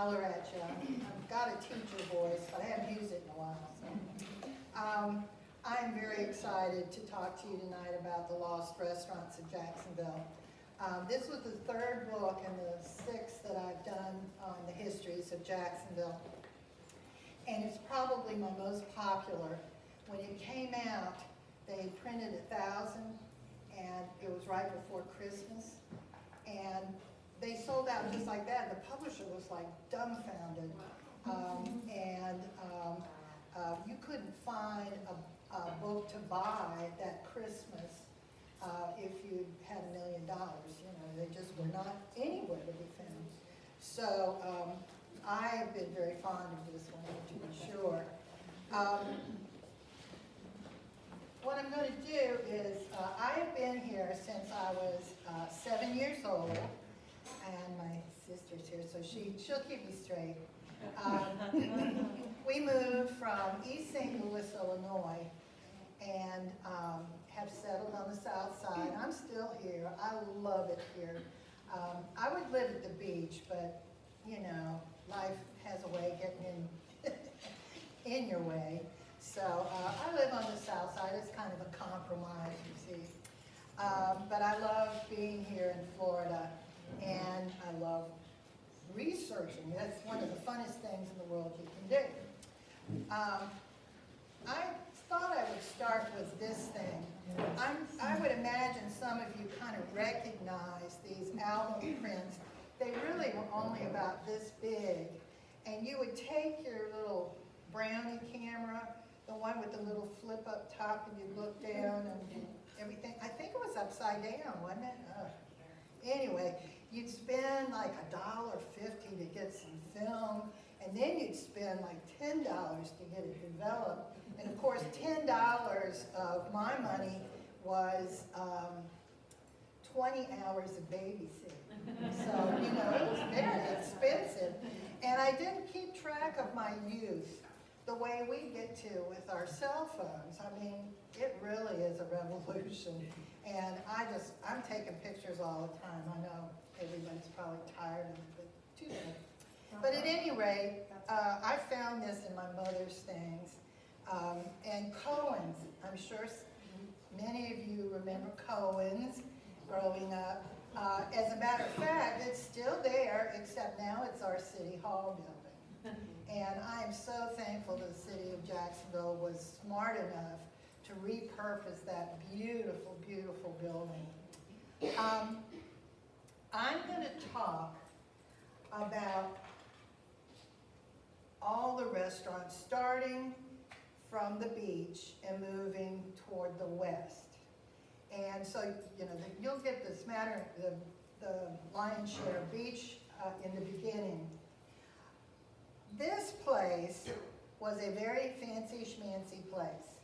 holler at you. I've got a teacher voice, but I haven't used it in a while. So. I'm very excited to talk to you tonight about the lost restaurants of Jacksonville. This was the third book and the sixth that I've done on the histories of Jacksonville. And it's probably my most popular. When it came out, they printed 1,000, and it was right before Christmas. And they sold out just like that. The publisher was like dumbfounded. You couldn't find a book to buy that Christmas if you had $1 million. You know, they just were not anywhere to be found. So I have been very fond of this one, to be sure. What I'm going to do is, I have been here since I was 7 years old, and my sister's here, so she'll keep me straight. We moved from East St. Louis, Illinois, and have settled on the south side. I'm still here. I love it here. I would live at the beach, but, you know, life has a way of getting in your way. So I live on the south side. It's kind of a compromise, you see. But I love being here in Florida, and I love researching. That's one of the funnest things in the world you can do. I thought I would start with this thing. I would imagine some of you kind of recognize these album prints. They really were only about this big. And you would take your little brownie camera, the one with the little flip up top, and you'd look down and everything. I think it was upside down, wasn't it? Anyway, you'd spend like $1.50 to get some film, and then you'd spend like $10 to get it developed. And of course, $10 of my money was 20 hours of babysitting. So, you know, it was very expensive. And I didn't keep track of my youth the way we get to with our cell phones. I mean, it really is a revolution. And I'm taking pictures all the time. I know everybody's probably tired of it, but too bad. But at any rate, I found this in my mother's things. And Cohen's, I'm sure many of you remember Cohen's growing up. As a matter of fact, it's still there, except now it's our City Hall building. And I am so thankful the city of Jacksonville was smart enough to repurpose that beautiful, beautiful building. I'm going to talk about all the restaurants starting from the beach and moving toward the west. And so, you know, you'll get the lion's share of beach in the beginning. This place was a very fancy schmancy place.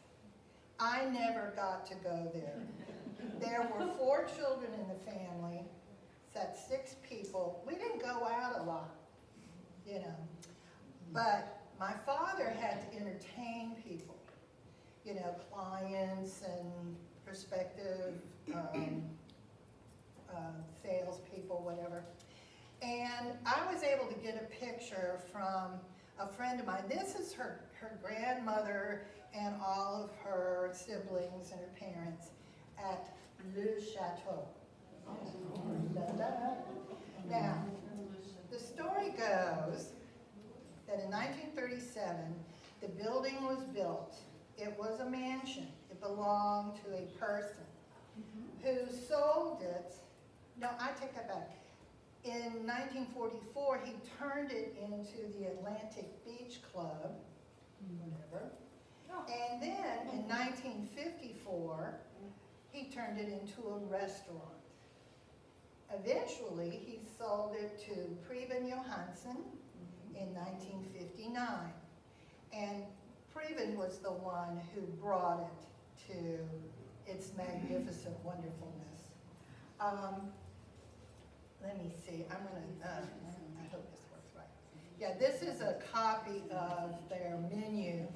I never got to go there. There were 4 children in the family, that's 6 people. We didn't go out a lot, you know. But my father had to entertain people, you know, clients and prospective salespeople, whatever. And I was able to get a picture from a friend of mine. This is her grandmother and all of her siblings and her parents at Le Chateau. Now, the story goes that in 1937, the building was built. It was a mansion. It belonged to a person who sold it. No, I take that back. In 1944, he turned it into the Atlantic Beach Club, whatever. And then in 1954, he turned it into a restaurant. Eventually, he sold it to Preben Johansen in 1959. And Preben was the one who brought it to its magnificent wonderfulness. Let me see, I hope this works right. Yeah, this is a copy of their menu,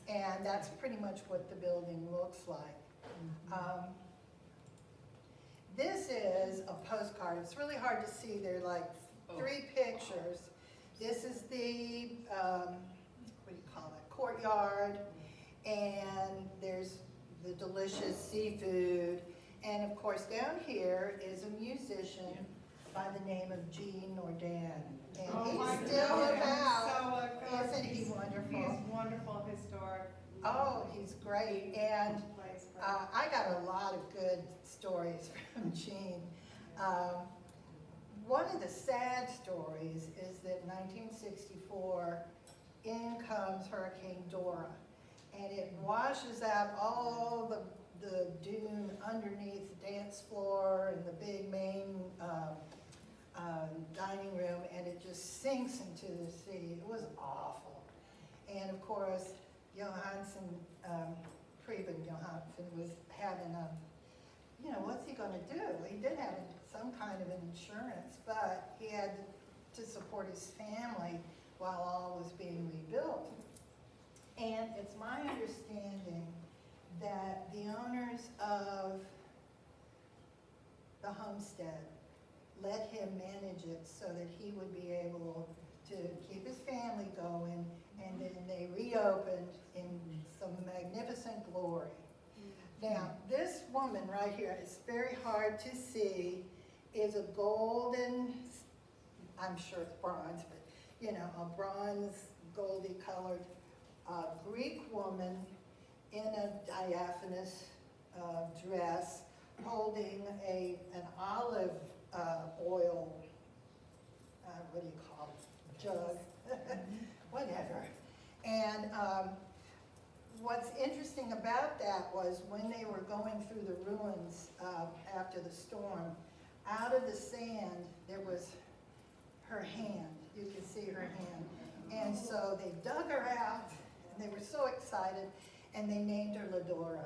and that's pretty much what the building looks like. This is a postcard. It's really hard to see. There are like 3 pictures. This is the, what do you call it, courtyard, and there's the delicious seafood. And of course, down here is a musician by the name of Gene Nordin. And he's still about. So, isn't he wonderful? He's wonderful, historic. Oh, he's great. And I got a lot of good stories from Gene. One of the sad stories is that in 1964, in comes Hurricane Dora, and it washes out all the dune underneath the dance floor and the big main dining room, and it just sinks into the sea. It was awful. And of course, Preben Johansen was having what's he going to do? He did have some kind of an insurance, but he had to support his family while all was being rebuilt. And it's my understanding that the owners of the homestead let him manage it so that he would be able to keep his family going, and then they reopened in some magnificent glory. Now, this woman right here, it's very hard to see, is a golden, I'm sure it's bronze, but a bronze, goldy colored Greek woman in a diaphanous dress holding an olive oil, what do you call it, jug, whatever. And what's interesting about that was when they were going through the ruins after the storm, out of the sand there was her hand. You can see her hand. And so they dug her out, and they were so excited, and they named her Ladora.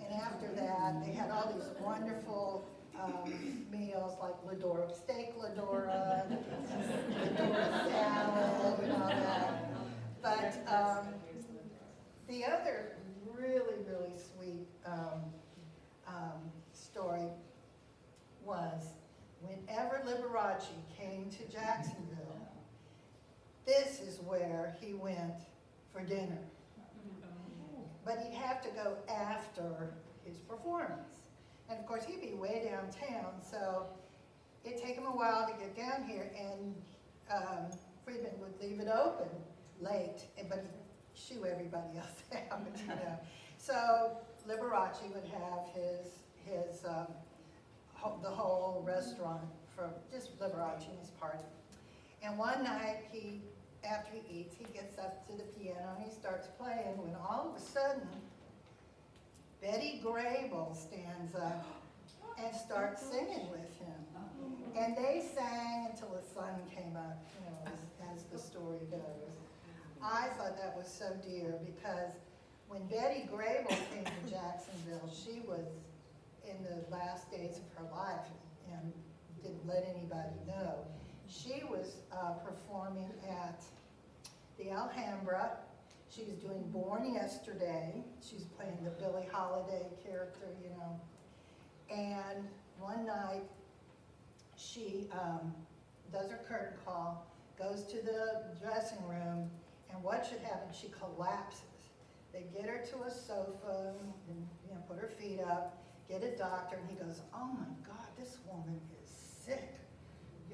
And after that, they had all these wonderful meals like Ladora steak, Ladora, Ladora salad, and all that. But the other really, really sweet story was whenever Liberace came to Jacksonville, this is where he went for dinner. But he'd have to go after his performance. And of course, he'd be way downtown, so it'd take him a while to get down here, and Friedman would leave it open late, but he'd shoo everybody else out, So Liberace would have the whole restaurant for just Liberace and his party. And one night, after he eats, he gets up to the piano and he starts playing, when all of a sudden, Betty Grable stands up and starts singing with him. And they sang until the sun came up, as the story goes. I thought that was so dear, because when Betty Grable came to Jacksonville, she was in the last days of her life and didn't let anybody know. She was performing at the Alhambra. She was doing Born Yesterday. She's playing the Billie Holiday character, And one night, she does her curtain call, goes to the dressing room, and what should happen? She collapses. They get her to a sofa, and put her feet up, get a doctor, and he goes, "Oh my God, this woman is sick.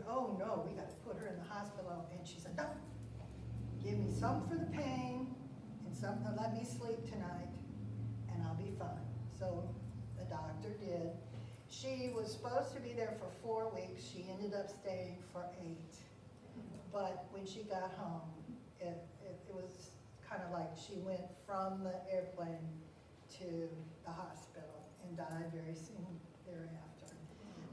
Oh no, we got to put her in the hospital." And she said, "No, give me something for the pain and something to let me sleep tonight, and I'll be fine." So the doctor did. She was supposed to be there for 4 weeks. She ended up staying for 8. But when she got home, it was kind of like she went from the airplane to the hospital and died very soon thereafter.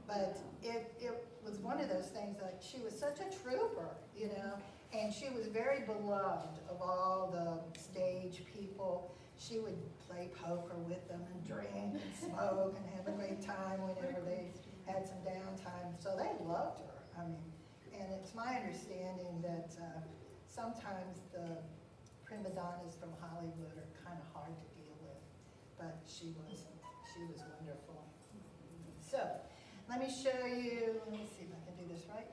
But it was one of those things, like, she was such a trooper, and she was very beloved of all the stage people. She would play poker with them and drink and smoke and have a great time whenever they had some downtime. So they loved her. And it's my understanding that sometimes the prima donnas from Hollywood are kind of hard to deal with, but she was wonderful. So let me show you, let me see if I can do this right.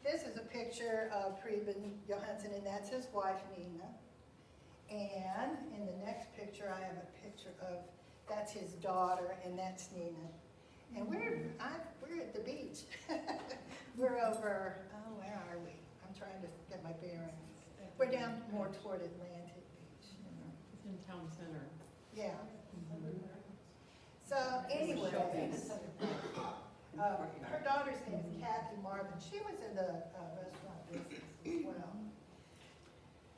This is a picture picture of Preben Johansson, and that's his wife, Nina. And in the next picture, I have a picture of, that's his daughter, and that's Nina. And we're at the beach. We're over, oh, where are we? I'm trying to get my bearings. We're down more toward Atlantic Beach. It's in town center. Yeah. So anyway, her daughter's name is Kathy Marvin. She was in the restaurant business as well.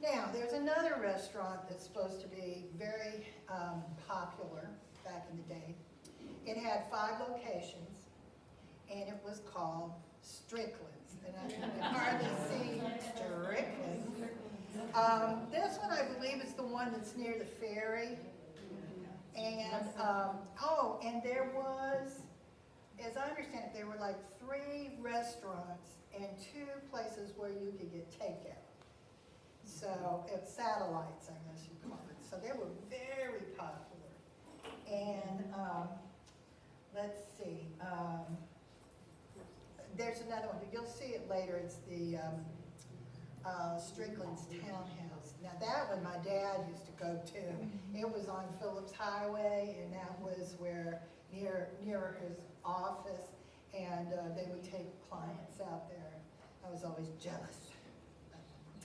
Now, there's another restaurant that's supposed to be very popular back in the day. It had 5 locations, and it was called Strickland's. And I can hardly see Strickland's. This one, I believe, is the one that's near the ferry. And, oh, and there was, as I understand it, there were like 3 restaurants and 2 places where you could get takeout. So, it's satellites, I guess you call it. So they were very popular. And, let's see, there's another one, you'll see it later, it's the Strickland's Townhouse. Now that one my dad used to go to. It was on Phillips Highway, and that was where, near his office, and they would take clients out there. I was always jealous.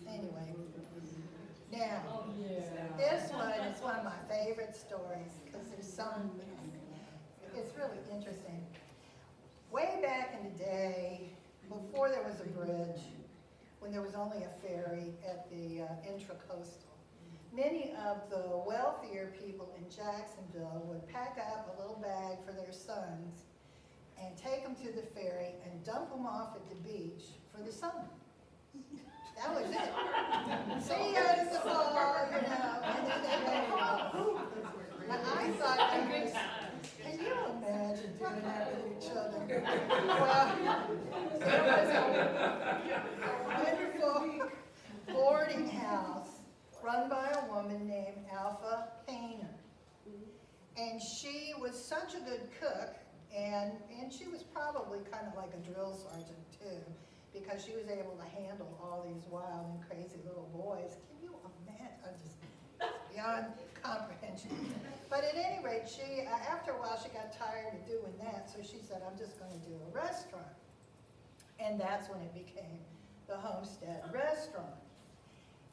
Anyway, now, this one is one of my favorite stories, because there's some, it's really interesting. Way back in the day, before there was a bridge, when there was only a ferry at the intracoastal, many of the wealthier people in Jacksonville would pack up a little bag for their sons and take them to the ferry and dump them off at the beach for the summer. That was it. See you in the fall, you know, and then they go home. Now, I thought, can you imagine doing that with your children? Well, there was a wonderful boarding house run by a woman named Alpha Painter. And she was such a good cook, and she was probably kind of like a drill sergeant too, because she was able to handle all these wild and crazy little boys. Can you imagine? I'm just beyond comprehension. But at any rate, she, after a while, she got tired of doing that, so she said, I'm just going to do a restaurant. And that's when it became the Homestead Restaurant.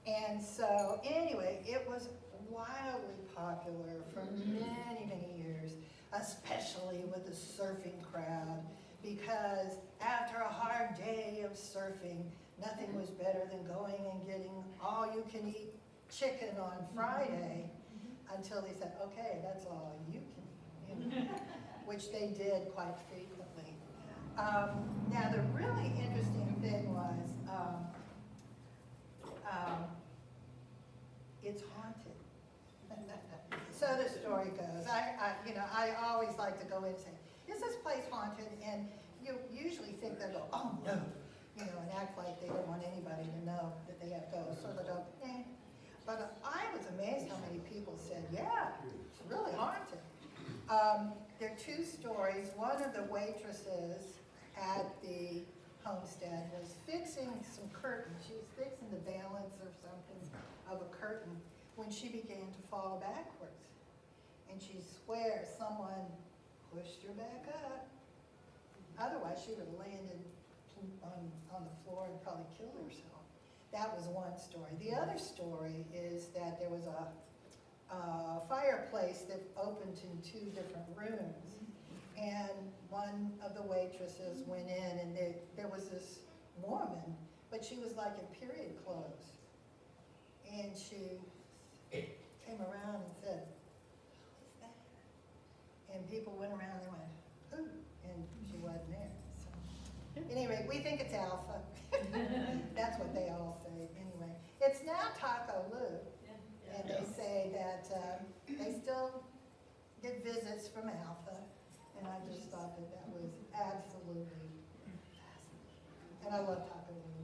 And so, anyway, it was wildly popular for many, many years, especially with the surfing crowd, because after a hard day of surfing, nothing was better than going and getting all-you-can-eat chicken on Friday, until they said, okay, that's all you can eat, you know, which they did quite frequently. Now, the really interesting thing was, it's haunted. So the story goes. I always like to go in and say, is this place haunted? And you usually think they'll go, oh no, you know, and act like they don't want anybody to know that they have ghosts, so they don't, eh. But I was amazed how many people said, yeah, it's really haunted. There are 2 stories. One of the waitresses at the homestead was fixing some curtains. She was fixing the valance or something of a curtain when she began to fall backwards. And she swears someone pushed her back up. Otherwise, she would have landed on the floor and probably killed herself. That was one story. The other story is that there was a fireplace that opened in 2 different rooms. And one of the waitresses went in, and there was this woman, but she was like in period clothes. And she came around and said, who is that? And people went around and went, who? And she wasn't there. So, anyway, we think it's Alpha. That's what they all say. Anyway, it's now Taco Lou. And they say that they still get visits from Alpha. And I just thought that that was absolutely fascinating. And I love Taco Lou.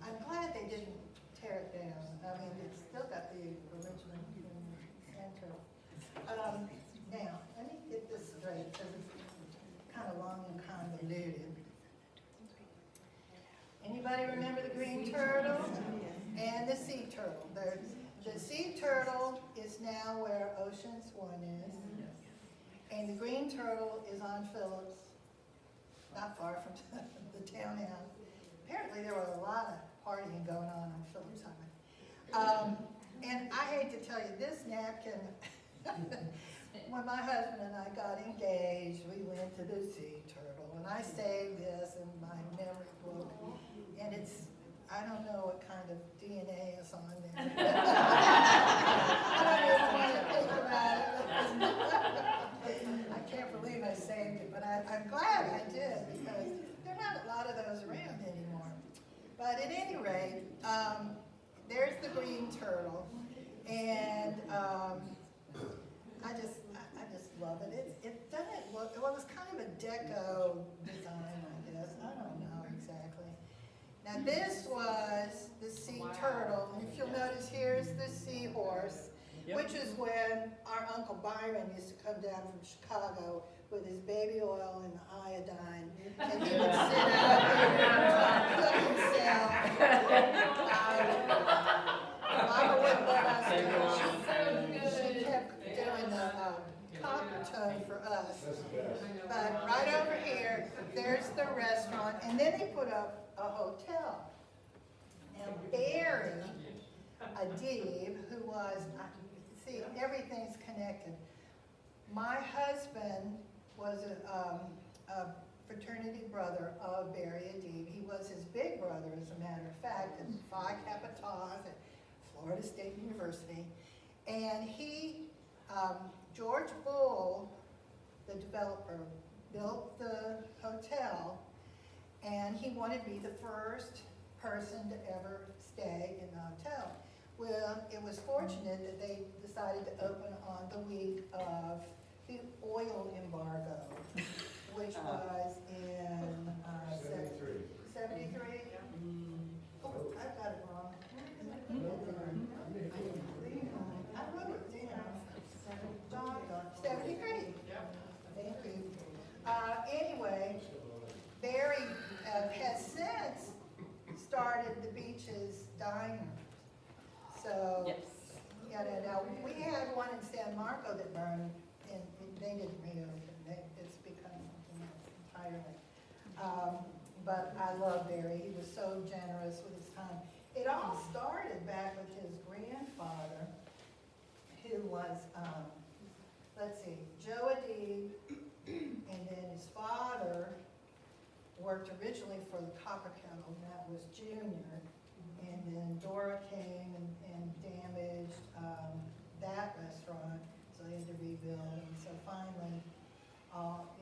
I'm glad they didn't tear it down. I mean, it's still got the original center. Now, let me get this straight, because it's kind of long and convoluted. Anybody remember the Green the sea turtle. The sea turtle is now where Ocean's One is. And the green turtle is on Phillips, not far from the townhouse. Apparently there was a lot of partying going on Phillips Highway. And I hate to tell you, this napkin, when my husband and I got engaged, we went to the sea turtle, and I saved this in my memory book, and it's, I don't know what kind of DNA is on there. I don't even want to think about it. I can't believe I saved it, but I'm glad I did, because there are not a lot of those around anymore. But at any rate, there's the green turtle, and I just love it. It doesn't look, well, it was kind of a deco design, I guess. I don't know exactly. Now this was the sea turtle, and if you'll notice, here's the seahorse, which is when our Uncle Byron used to come down from Chicago with his baby oil and iodine, and he would sit out there and cook himself. Mama wouldn't let us do it. She kept doing the copper tone for us. But right over here, there's the restaurant, and then they put up a hotel. Now Barry Adib, who was, see, everything's connected. My husband was a fraternity brother of Barry Adib. He was his big brother, as a matter of fact, at Phi Kappa Tau at Florida State University. And he, George Bull, the developer, built the hotel, and he wanted to be the first person to ever stay in the hotel. Well, it was fortunate that they decided to open on the week of the oil embargo, which was in 73. Oh, I got it wrong. I wrote it down. 73. Thank you. Anyway, Barry has since started the Beaches Diner. So, Yes. yeah, now we had one in San Marco that burned, and they didn't reopen. It's become something else entirely. But I love Barry. He was so generous with his time. It all started back with his grandfather, who was, let's see, Joe Adib, and then his father worked originally for the Copper Kettle, and that was Junior. And then Dora came and damaged that restaurant, so they had to rebuild. And so finally, all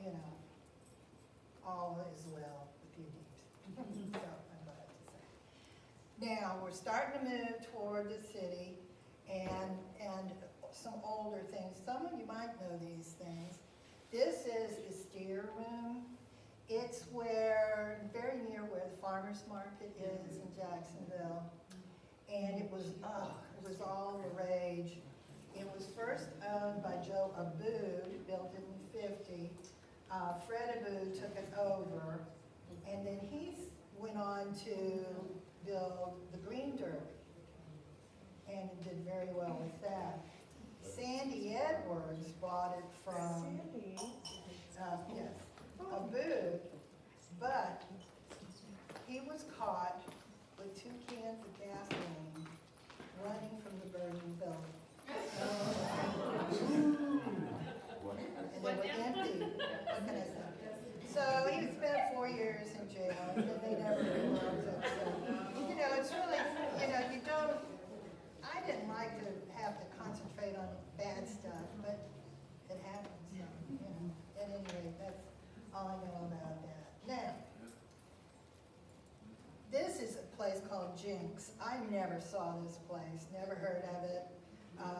is well with the Adibs. So I'm glad to say. Now we're starting to move toward the city, and some older things. Some of you might know these things. This is the steer room. It's very near where the farmer's market is in Jacksonville. And it was all the rage. It was first owned by Joe Abood, built it in 50. Fred Abood took it over, and then he went on to build the Green Derby, and did very well with that. Sandy Edwards bought it from Abood, but he was caught with 2 cans of gasoline running from the burning building. And they were empty. What can I say? So he spent 4 years in jail, and they never removed it. So, it's really, you don't, I didn't like to have to concentrate on bad stuff, but it happens. So, at any rate, that's all I know about that. Now, this is a place called Jinx. I never saw this place, never heard of it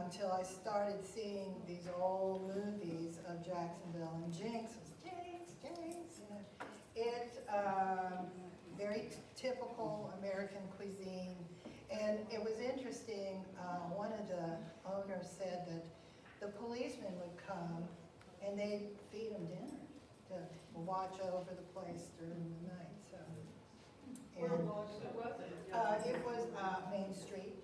until I started seeing these old movies of Jacksonville. And Jinx was Jinx. It's very typical American cuisine. And it was interesting, one of the owners said that the policemen would come and they'd feed them dinner to watch over the place during the night. So, and, Where was it? it was Main Street.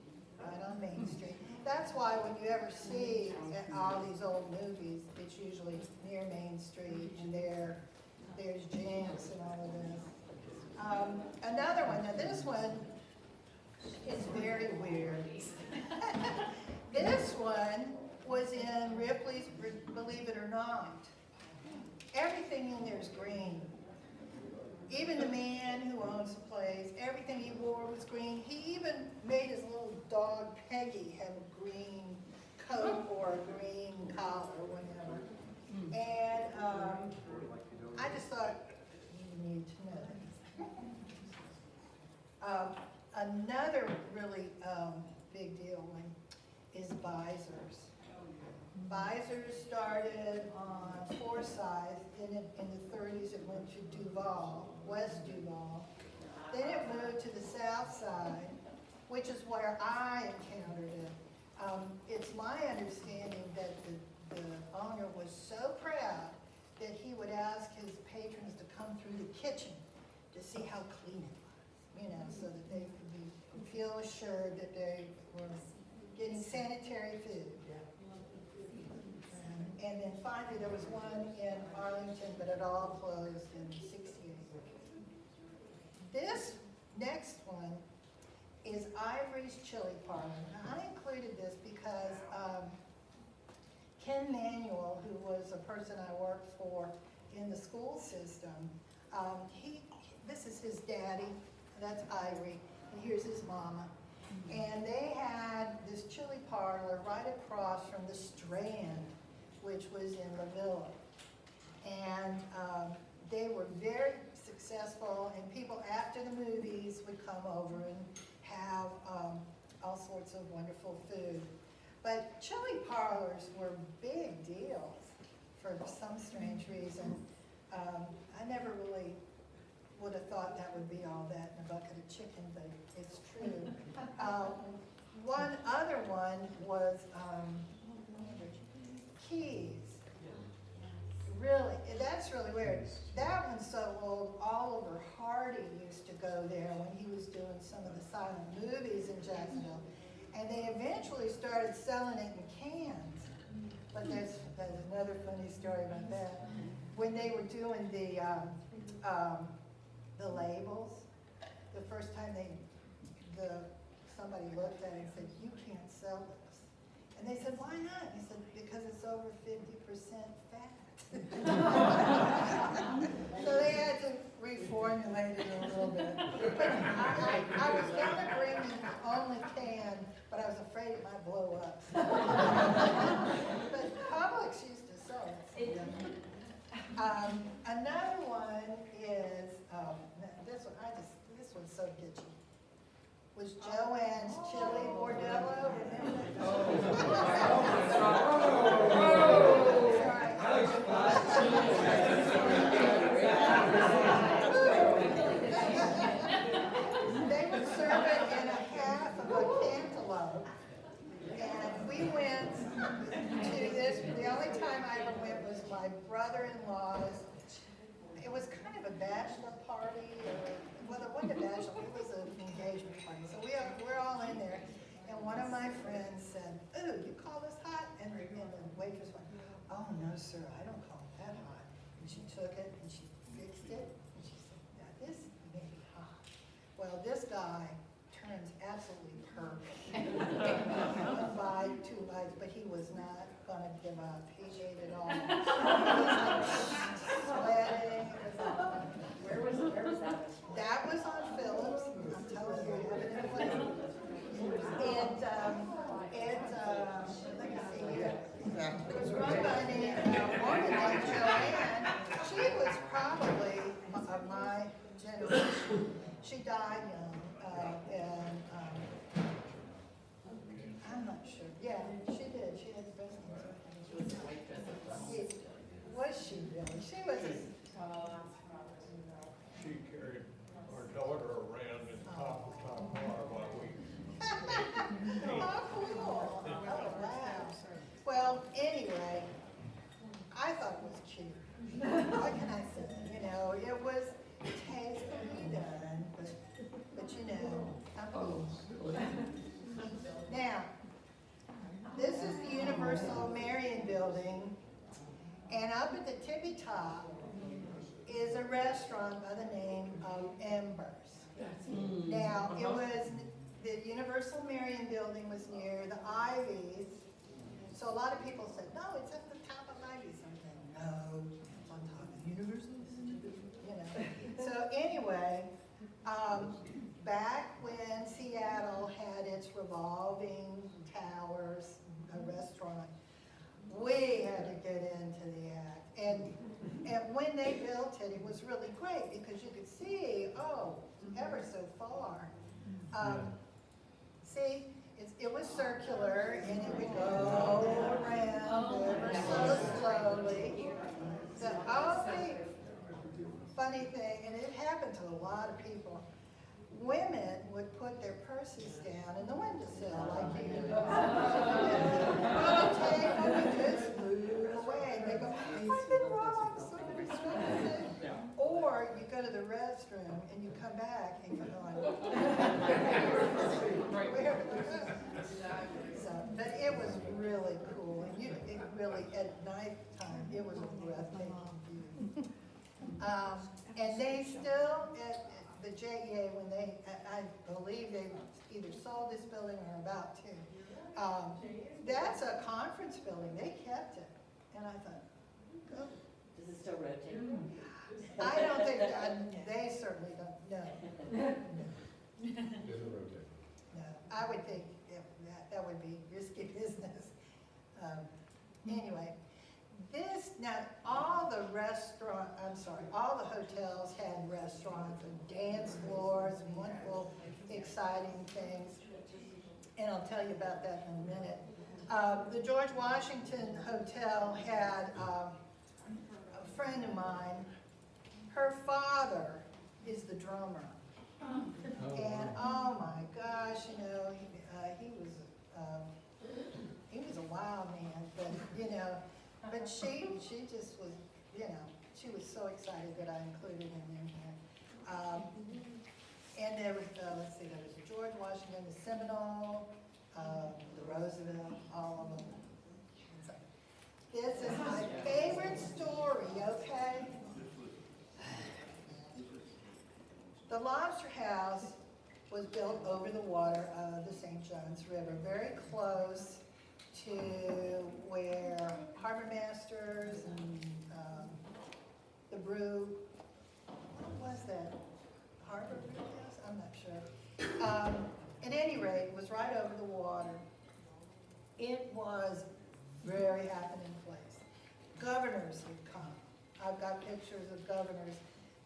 on Main Street. That's why when you ever see all these old movies, it's usually near Main Street, and there's Jance and all of this. Another one, now this one is very weird. This one was in Ripley's Believe It or Not. Everything in there is green. Even the man who owns the place, everything he wore was green. He even made his little dog Peggy have a green coat or a green collar or whatever. And I just thought, you need to know. Another really big deal one is visors. Visors started on Forsyth. In the 30s, it went to Duval, West Duval. Then it moved to the south side, which is where I encountered it. It's my understanding that the owner was so proud that he would ask his patrons to come through the kitchen to see how clean it was, you know, so that they could feel assured that they were getting sanitary food. And then finally, there was one in Arlington, but it all closed in '68. This next one is Ivory's Chili Parlor. Now, I included this because Ken Manuel, who was a person I worked for in the school system, this is his daddy, that's Ivory, and here's his mama. And they had this chili parlor right across from the Strand, which was in La Villa. And they were very successful, and people after the movies would come over and have all sorts of wonderful food. But chili parlors were big deals for some strange reason. I never really would have thought that would be all that in a bucket of chicken, but it's true. One other one was Keys. Really, that's really weird. That one's so old, Oliver Hardy used to go there when he was doing some of the silent movies in Jacksonville. And they eventually started selling it in cans. But there's another funny story about that. When they were doing the labels, the first time somebody looked at it and said, "You can't sell this." And they said, "Why not?" He said, "Because it's over 50% fat." So they had to reformulate it a little bit. But I was going to bring in the only can, but I was afraid it might blow up. But Publix used to sell it. Another one is, this one's so kitschy, was Joanne's Chili Bordello. They would serve it in a half of a cantaloupe. And we went to this, the only time I ever went was my brother-in-law's. It was kind of a bachelor party, well, it wasn't a bachelor, it was an engagement party. So we're all in there, and one of my friends said, "Ooh, you call this hot?" And the waitress went, "Oh, no, sir, I don't call it that hot." And she took it, and she fixed it, and she said, "Now, this may be hot." Well, this guy turns absolutely purple by 2 bites, but he was not going to give up. He ate it all. He was like sweating. Where was that? That was on Phillips. I'm telling you, I have it in place. And let me see here. It was run by a woman named Joanne. She was probably of my generation. She died young, and I'm not sure. Yeah, she did. She had breast cancer. She was a waitress. Was she really? She was. She carried our daughter around in the top bar while we. Oh, cool. Oh, wow. Well, anyway, I thought it was cute. What can I say? You know, it was tastefully done, but top is a restaurant by the name of Embers. Now, it was, the Universal Marion building was near the Ivies. So a lot of people said, no, it's at the top of Ivies. I'm saying, no, it's on top of Universal. You know. So anyway, back when Seattle had its revolving towers, a restaurant, we had to get into the act. And when they built it, it was really great because you could see, oh, ever so far. See, it was circular and it would go around ever so slowly. The only funny thing, and it happened to a lot of people, women would put their purses down in the windowsill like you do. Well, the table would just move away. They go, I've been wrong, somebody stole it. Or you go to the restroom and you come back and you're going, where did it go? So, but it was really cool. And it really, at nighttime, it was a breathtaking view. And they still, at the JEA, when they, I believe they either sold this building or about to. That's a conference building. They kept it. And I thought, good. Does it still rotate? I don't think, they certainly don't, no. No, I would think that would be risky business. Anyway, now all the all the hotels had restaurants and dance floors and wonderful, exciting things. And I'll tell you about that in a minute. The George Washington Hotel had a friend of mine. Her father is the drummer. And oh my gosh, you know, he was a wild man, but you know, but she just was, you know, she was so excited that I included him in here. And there was, let's see, there was the George Washington, the Seminole, the Roosevelt, all of them. So, this is my favorite story, okay? The Lobster House was built over the water of the St. Johns River, very close to where Harbor Masters and the brew, what was that? Harbor Brew House? I'm not sure. At any rate, it was right over the water. It was very happening place. Governors would come. I've got pictures of governors.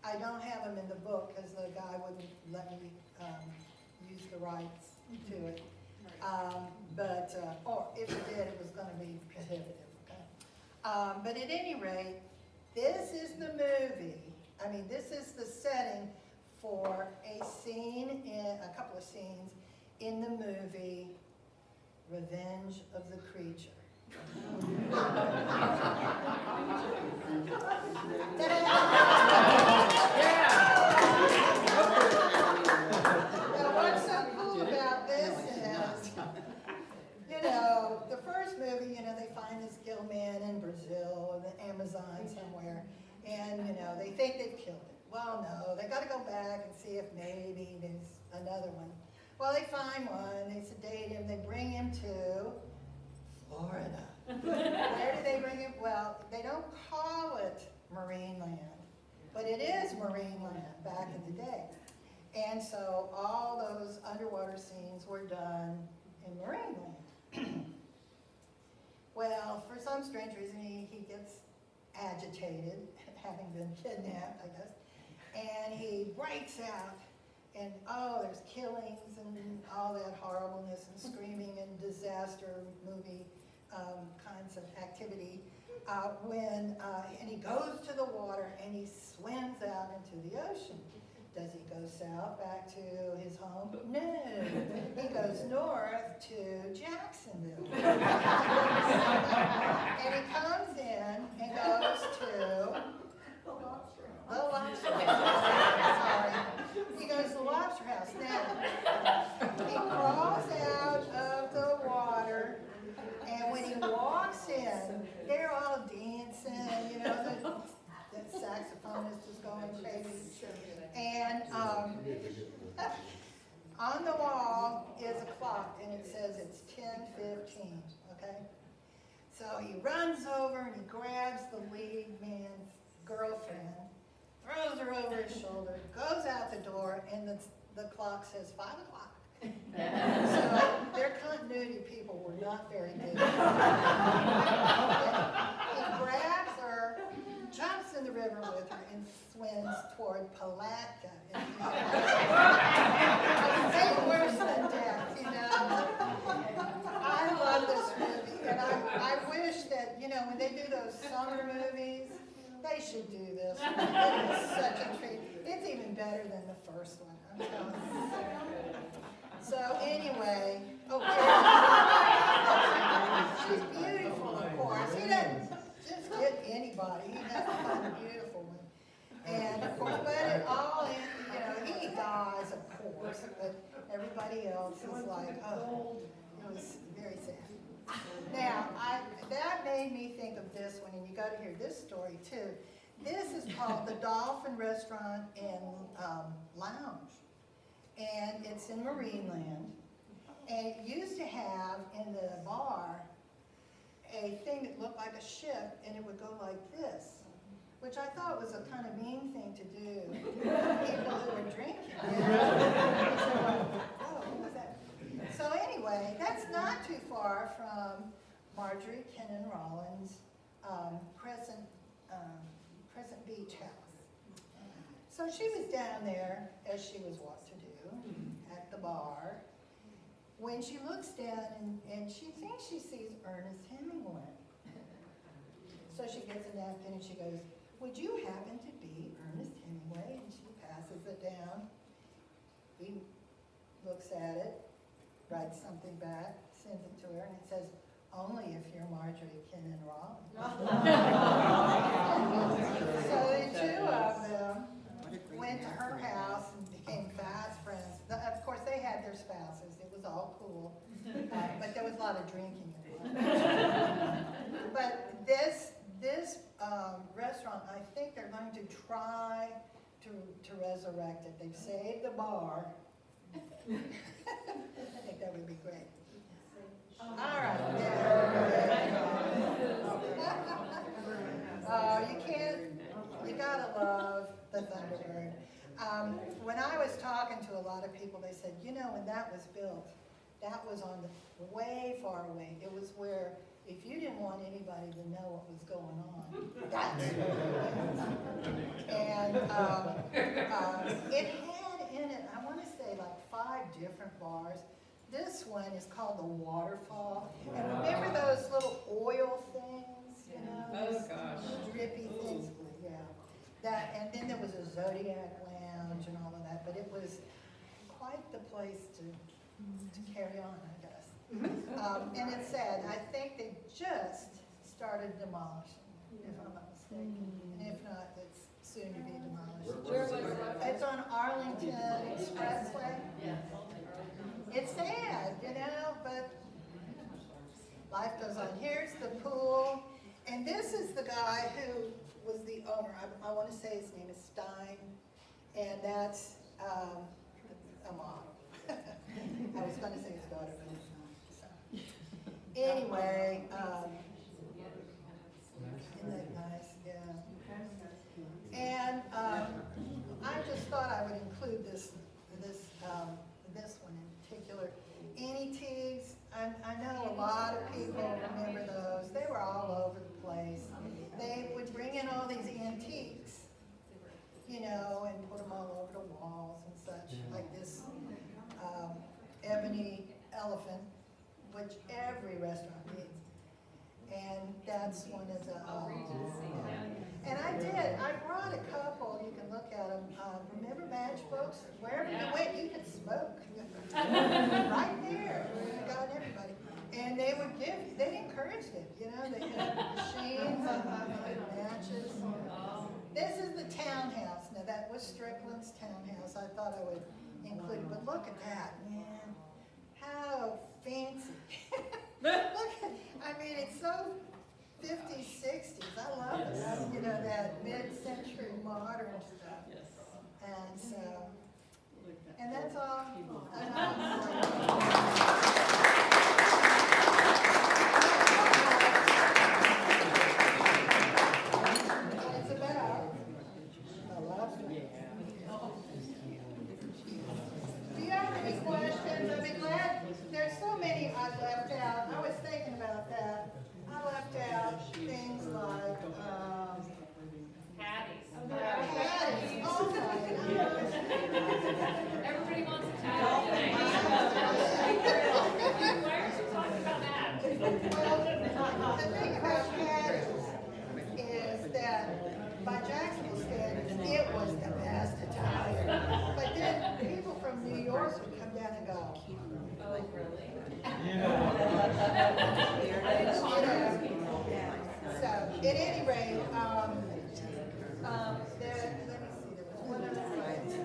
I don't have them in the book because the guy wouldn't let me use the rights to it. Or if it did, it was going to be prohibitive. Okay? But at any rate, this is the movie. I mean, this is the setting for a scene, a couple of scenes in the movie Revenge of the Creature. Now, what's so cool about this is, you know, the first movie, you know, they find this gill man in Brazil or the Amazon somewhere, and, you know, they think they've killed it. Well, no, they got to go back and see if maybe there's another one. Well, they find one, they sedate him, they bring him to Florida. Where do they bring him? Well, they don't call it Marineland, but it is Marineland back in the day. And so all those underwater scenes were done in Marineland. Well, for some strange reason, he gets agitated, having been kidnapped, I guess, and he breaks out, and oh, there's killings and all that horribleness and screaming and disaster movie kinds of activity. And he goes to the water and he swims out into the ocean. Does he go south back to his home? No, he goes north to Jacksonville. And he comes in and goes to the Lobster House. Sorry. He goes to the Lobster House. Now, he crawls out of the water, and when he walks in, they're all dancing, you know, On the wall is a clock, and it says it's 10:15, okay? So he runs over and he grabs the lead man's girlfriend, throws her over his shoulder, goes out the door, and the clock says 5 o'clock. So their continuity people were not very good. He grabs her, jumps in the river with her, and swims toward Palatka. It's worse than death, you know. I love this movie, and I wish that, you know, when they do those summer movies, they should do this. It is such a treat. It's even better than the first one, I'm telling you. So anyway, she's beautiful, of course. He doesn't just get anybody. He has to find a beautiful one. And of course, but it all, you know, he dies, of course, but everybody else is like, oh, it was very sad. Now, that made me think of this one, and you got to hear this story too. This is called the Dolphin Restaurant and Lounge, and it's in Marineland. And it used to have in the bar a thing that looked like a ship, and it would go like this, which I thought was a kind of mean thing to do to people who were drinking. You know? Oh, what was that? So anyway, that's not too far from Marjorie Kennan Rollins' Crescent Beach house. So she was down there, as she was wont to do, at the bar, when she looks down and she thinks she sees Ernest Hemingway. So she gets a napkin and she goes, "Would you happen to be Ernest Hemingway?" And she passes it down. He looks at it, writes something back, sends it to her, and it says, "Only if you're Marjorie Kennan Rollins." So the two of them went to her house and became fast friends. Of course, they had their spouses. It was all cool, but there was a lot of drinking involved. But this restaurant, I think they're going to try to resurrect it. They've saved the bar. I think that would be great. All right. You gotta love the Thunderbird. When I was talking to a lot of people, they said, you know, when that was built, that was on the way far away. It was where, if you didn't want anybody to know what was going on, that's where it was. And it had in it, I want to say, like 5 different bars. This one is called the Waterfall. And remember those little oil things, you know? Oh, gosh. Drippy things, yeah. That, and then there was a Zodiac Lounge and all of that, but it was quite the place to carry on, I guess. And it's sad. I think they just started demolishing, if I'm not mistaken. And if not, it's soon to be demolished. It's on Arlington Expressway. It's sad, you know, but life goes on. Here's the pool. And this is the guy who was the owner. I want to say his name is Stein. And that's a model. I was going to say his daughter, but it's not. So. Anyway, isn't that nice? Yeah. And I just thought I would include this one in particular. Antiques. I know a lot of people remember those. They were all over the place. They would bring in all these antiques, you know, and put them all over the walls and such, like this ebony elephant, which every restaurant needs. And that's one of the, and I brought a couple, you can look at them. Remember matchbooks? Wherever you went, you could smoke. Right there, you got everybody. And they would they encouraged it, you know, they had machines and matches. This is the townhouse. Now that was Strickland's townhouse. I thought I would include it, but look at that, man. How fancy. I mean, it's so 50s, 60s. I love it. You know, that mid-century modern stuff. And so, Oh, really? So, at any rate, there, let me see, there was one other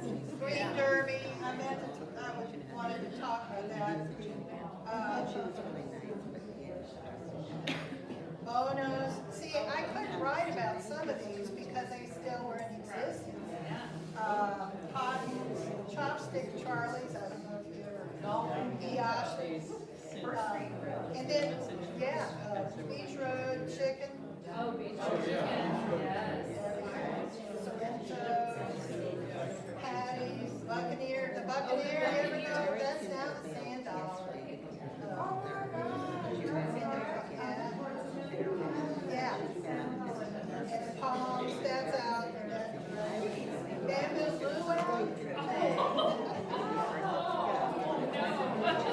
thing. Green Derby, wanted to talk about that. Bonos, see, I couldn't write about some of these because they still were in existence. Chopstick Charlie's, I don't know if you ever, Eosh. And then, yeah, Beach Road Chicken. Oh, beach chicken, yes. Patties, Buccaneer, the Buccaneer, you ever know, that's now the Sand Dollar. Yeah. And Palms, that's out. Bamboo Blue out.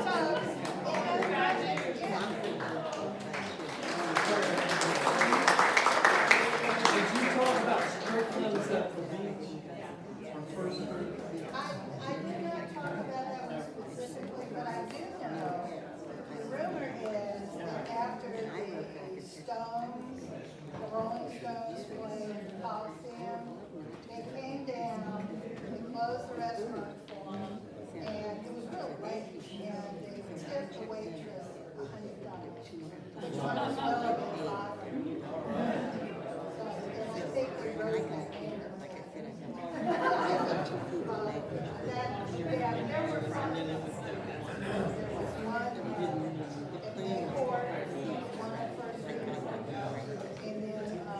So, Did you talk about strip clubs at the beach? I did not talk about that one specifically, but I do know, the rumor is that after the Stones, the Rolling Stones played in the Coliseum, they came down, they closed the restaurant